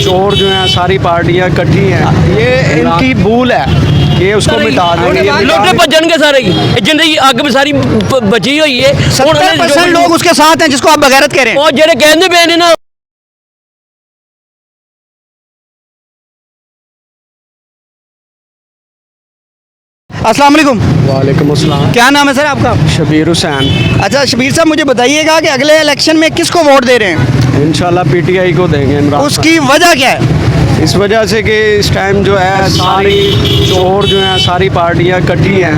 चोर जो हैं सारी पार्टियां इकट्ठी हैं, ये इनकी भूल है, ये उसको मिटा देंगे। लोटे भजन के सारे जिंदगी अग में सारी बची हुई है। 70% लोग उसके साथ हैं जिसको आप बगैरत कह रहे हैं। और जेडे कहते पे ने ना अस्सलाम वालेकुम। वालेकुम अस्सलाम। क्या नाम है सर आपका? शबीर हुसैन। अच्छा शबीर साहब, मुझे बताइएगा कि अगले इलेक्शन में किसको वोट दे रहे हैं? इंशाल्लाह पीटीआई को देंगे इमरान। उसकी वजह क्या है? इस वजह से कि इस टाइम जो है सारी चोर जो हैं सारी पार्टियां इकट्ठी हैं,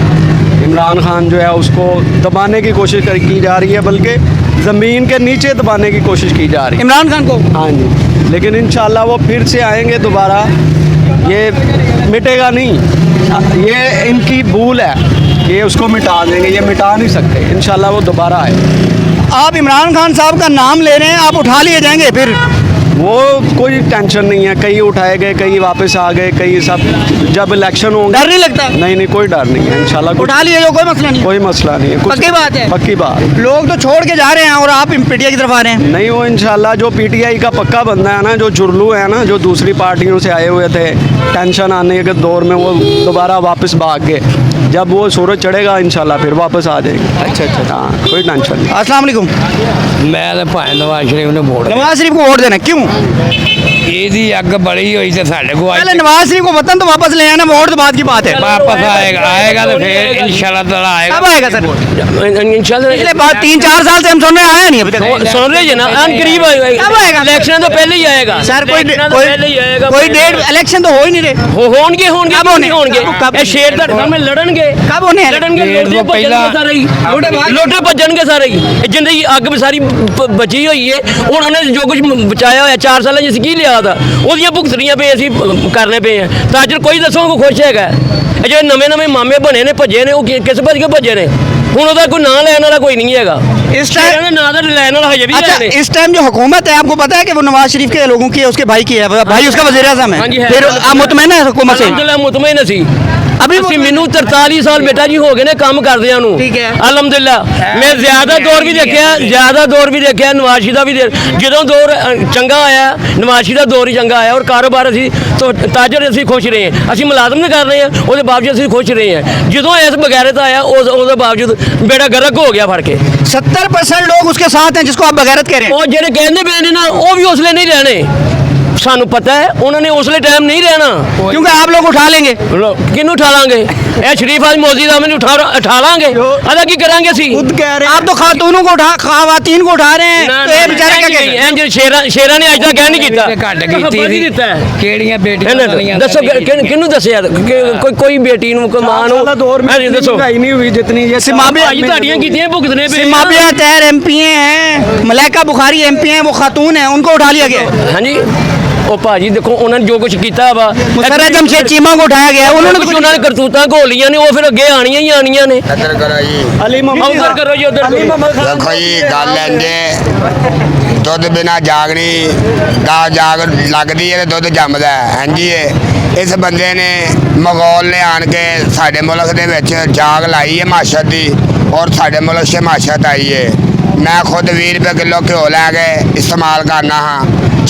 इमरान खान जो है उसको दबाने की कोशिश की जा रही है, बल्कि ज़मीन के नीचे दबाने की कोशिश की जा रही है इमरान खान को। हाँ जी, लेकिन इंशाल्लाह वो फिर से आएंगे दोबारा, ये मिटेगा नहीं, ये इनकी भूल है, ये उसको मिटा देंगे, ये मिटा नहीं सकते, इंशाल्लाह वो दोबारा आए। आप इमरान खान साहब का नाम ले रहे हैं, आप उठा लिए जाएंगे फिर? वो कोई टेंशन नहीं है, कई उठाए गए, कई वापस आ गए, कई सब जब इलेक्शन होंगे। डर नहीं लगता? नहीं, कोई डर नहीं है, इंशाल्लाह उठा लिए जो कोई मसला नहीं। कोई मसला नहीं है, पक्की बात है। पक्की बात। लोग तो छोड़ के जा रहे हैं और आप पीटीआई की तरफ आ रहे हैं। नहीं, वो इंशाल्लाह जो पीटीआई का पक्का बंदा है ना, जो चुरलू है ना, जो दूसरी पार्टियों से आए हुए थे टेंशन आने के दौर में, वो दोबारा वापस भाग गए। जब वो सूरज चढ़ेगा इंशाल्लाह फिर वापस आ जाएंगे। अच्छा, हाँ, कोई टेंशन नहीं। अस्सलाम वालेकुम। मैं तो भाई नवाज शरीफ ने वोट नवाज शरीफ को वोट देना क्यों? ਇਹਦੀ ਅੱਗ ਬੜੀ ਹੋਈ ਤੇ ਸਾਡੇ को पहले नवाज शरीफ को वतन तो वापस ले आना, वोट तो बाद की बात है। वापस आएगा तो फिर इंशाल्लाह ताला आएगा। कब आएगा सर? इंशाल्लाह पिछले 3-4 साल से हम सुन रहे हैं, आया नहीं अभी तक। सुन रहे हैं ना, अन करीब कब आएगा? इलेक्शन तो पहले ही आएगा सर कोई पहले ही आएगा। कोई डेट इलेक्शन तो हो ही नहीं रहे। होंगे कब होने? कब? ये शेर ਤੁਹਾਡੇ ਸਾਹਮਣੇ ਲੜਨਗੇ। कब होने हैं? लड़नगे, लोटे भजन के सारे जिंदगी अग में सारी बची हुई है। उन्होंने जो कुछ बचाया होया 4 साल जिस की लिया था ਉਹਦੀਆਂ ਭੁਗਤਣੀਆਂ ਪਏ ਅਸੀਂ ਕਰਨੇ ਪਏ ਆ। ਤਾਂ ਅੱਜ ਕੋਈ ਦੱਸੋ ਕੋਈ ਖੁਸ਼ ਹੈਗਾ? ਇਹ ਜਿਹੜੇ ਨਵੇਂ ਮਾਮੇ ਬਣੇ ਨੇ ਭੱਜੇ ਨੇ, ਉਹ ਕਿਸ ਭੱਜ ਕੇ ਭੱਜੇ ਨੇ? ਹੁਣ ਉਹਦਾ ਕੋਈ ਨਾਂ ਲੈਣ ਵਾਲਾ ਕੋਈ ਨਹੀਂ ਹੈਗਾ। इस टाइम ਨਾਂ ਦਾ ਲੈਣ वाला हजे भी अच्छा, है। इस टाइम जो हुकूमत है आपको पता है कि वो नवाज शरीफ के लोगों की है, उसके भाई की है, भाई उसका वज़ीर आज़म हाँ जी, है। है। फिर आप मुतमईन है हुकूमत से? अलहमदुलिल्लाह मुतमईन ਅਸੀਂ अभी ਅਸੀਂ ਮੈਨੂੰ 43 ਸਾਲ ਬੇਟਾ ਜੀ ਹੋ ਗਏ ਨੇ ਕੰਮ ਕਰਦਿਆਂ ਨੂੰ। ਠੀਕ ਹੈ। ਅਲਹਮਦੁਲਿल्लाह ਮੈਂ ਜ਼ਿਆਦਾ ਦੌਰ ਵੀ ਦੇਖਿਆ, ਨਵਾਜ਼ੀ ਦਾ ਵੀ ਜਦੋਂ ਦੌਰ ਚੰਗਾ ਆਇਆ, ਨਵਾਜ਼ੀ ਦਾ ਦੌਰ ਹੀ ਚੰਗਾ ਆਇਆ, ਔਰ ਕਾਰੋਬਾਰ ਅਸੀਂ ਤਾਜਰ ਅਸੀਂ ਖੁਸ਼ ਰਹੇ ਹਾਂ, ਅਸੀਂ ਮੁਲਾਜ਼ਮ ਨੇ ਕਰ ਰਹੇ ਹਾਂ, ਉਹਦੇ ਬਾਵਜੂਦ ਅਸੀਂ ਖੁਸ਼ ਰਹੇ ਹਾਂ। ਜਦੋਂ ਇਸ ਬਗੈਰਤ ਆਇਆ ਉਹਦੇ ਬਾਵਜੂਦ ਬੇੜਾ ਗਰਕ ਹੋ ਗਿਆ ਫੜ ਕੇ। 70% लोग उसके साथ हैं जिसको आप बगैरत कह रहे हैं। ਉਹ ਜਿਹੜੇ ਕਹਿੰਦੇ ਪਏ ਨੇ ਨਾ, ਉਹ ਵੀ ਹੌਸਲੇ ਨਹੀਂ ਰਹਿਣੇ। ਸਾਨੂੰ ਪਤਾ ਹੈ ਉਹਨਾਂ ਨੇ ਉਸਲੇ ਟਾਈਮ ਨਹੀਂ ਰਹਿਣਾ, क्योंकि आप लोग उठा लेंगे। ਕਿਹਨੂੰ ਉਠਾ ਲਾਂਗੇ? ਇਹ ਸ਼ਰੀਫ ਆਜ ਮੌਜੀ ਦਾ ਮੈਨੂੰ ਉਠਾ ਲਾਂਗੇ। ਅਦਾ ਕੀ ਕਰਾਂਗੇ ਅਸੀਂ? खुद कह रहे आप तो खातूनों को खवातीन को उठा रहे हैं, तो ये बेचारे क्या कहेंगे? ਇੰਜ ਸ਼ੇਰਾਂ ਨੇ ਅੱਜ ਤੱਕ ਕਹਿ ਨਹੀਂ ਕੀਤਾ। ਘੱਟ ਕੀਤੀ ਸੀ। ਦਿੱਤਾ ਹੈ। ਕਿਹੜੀਆਂ ਬੇਟੀਆਂ ਵਾਲੀਆਂ ਦੱਸੋ ਕਿਹਨੂੰ ਦੱਸਿਆ? ਕੋਈ ਬੇਟੀ ਨੂੰ ਕੋਈ ਮਾਂ ਨੂੰ? दौर में ਹਾਂਜੀ ਦੱਸੋ। महंगाई नहीं हुई जितनी ये सिमाबिया ਭਾਜੀ ਤੁਹਾਡੀਆਂ ਕੀਤੀਆਂ ਭੁਗਤਨੇ ਪਏ। सिमाबिया तैर MP हैं, मलाइका बुखारी MP हैं, वो खातून हैं, उनको उठा लिया गया है। ਹਾਂਜੀ ਉਹ ਭਾਜੀ ਦੇਖੋ ਉਹਨਾਂ ਨੇ ਜੋ ਕੁਝ ਕੀਤਾ ਵਾ, मुसर्रा जमशेद चीमा को उठाया गया है, ਉਹਨਾਂ उन्होंने ਨੇ ਉਹਨਾਂ ਨੇ ਕਰਤੂਤਾਂ ਘੋਲੀਆਂ ਨੇ, ਉਹ ਫਿਰ ਅੱਗੇ ਆਣੀਆਂ ਹੀ ਆਣੀਆਂ ਨੇ। ਇੱਧਰ ਕਰੋ ਜੀ। अली मोहम्मद ਉਧਰ ਕਰੋ ਜੀ, ਉਧਰ ਦੇਖੋ ਜੀ ਗੱਲ ਇੰਜੇ ਦੁੱਧ ਬਿਨਾ ਜਾਗਣੀ ਗਾਂ ਜਾਗ ਲੱਗਦੀ ਹੈ ਤੇ ਦੁੱਧ ਜੰਮਦਾ ਹੈ। ਹਾਂਜੀ ਇਸ ਬੰਦੇ ਨੇ ਮਗੌਲ ਨੇ ਆਣ ਕੇ ਸਾਡੇ ਮੁਲਕ ਦੇ ਵਿੱਚ ਜਾਗ ਲਾਈ ਹੈ ਮਾਸ਼ਤ ਦੀ, ਔਰ ਸਾਡੇ ਮੁਲਕ 'ਚ ਮਾਸ਼ਤ ਆਈ ਹੈ। ਮੈਂ ਖੁਦ 20 ਰੁਪਏ ਕਿਲੋ ਘਿਓ ਲੈ ਕੇ ਇਸਤੇਮਾਲ ਕਰਨਾ ਹਾਂ,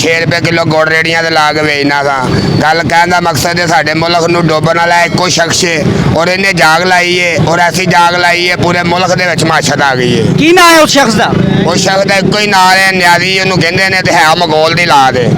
6 ਰੁਪਏ ਕਿਲੋ ਗੁੜ ਰੇੜੀਆਂ ਤੇ ਲਾ ਕੇ ਵੇਚਣਾ ਹਾਂ। ਗੱਲ ਕਹਿਣ ਦਾ ਮਕਸਦ ਹੈ ਸਾਡੇ ਮੁਲਕ ਨੂੰ ਡੋਬਣ ਵਾਲਾ ਇੱਕੋ ਸ਼ਖਸ ਹੈ, ਔਰ ਇਹਨੇ ਜਾਗ ਲਾਈ ਹੈ, ਔਰ ਐਸੀ ਜਾਗ ਲਾਈ ਹੈ ਪੂਰੇ ਮੁਲਕ ਦੇ ਵਿੱਚ ਮਾਸ਼ਤ ਆ ਗਈ ਹੈ। की ना है उस शख्स का? ਉਸ ਸ਼ਖਸ ਦਾ ਇੱਕੋ ਹੀ ਨਾਂ ਹੈ, ਨਿਆਜ਼ੀ ਉਹਨੂੰ ਕਹਿੰਦੇ ਨੇ, ਤੇ ਹੈ ਮਗੋਲ ਦੀ ਲਾਦ ਹੈ।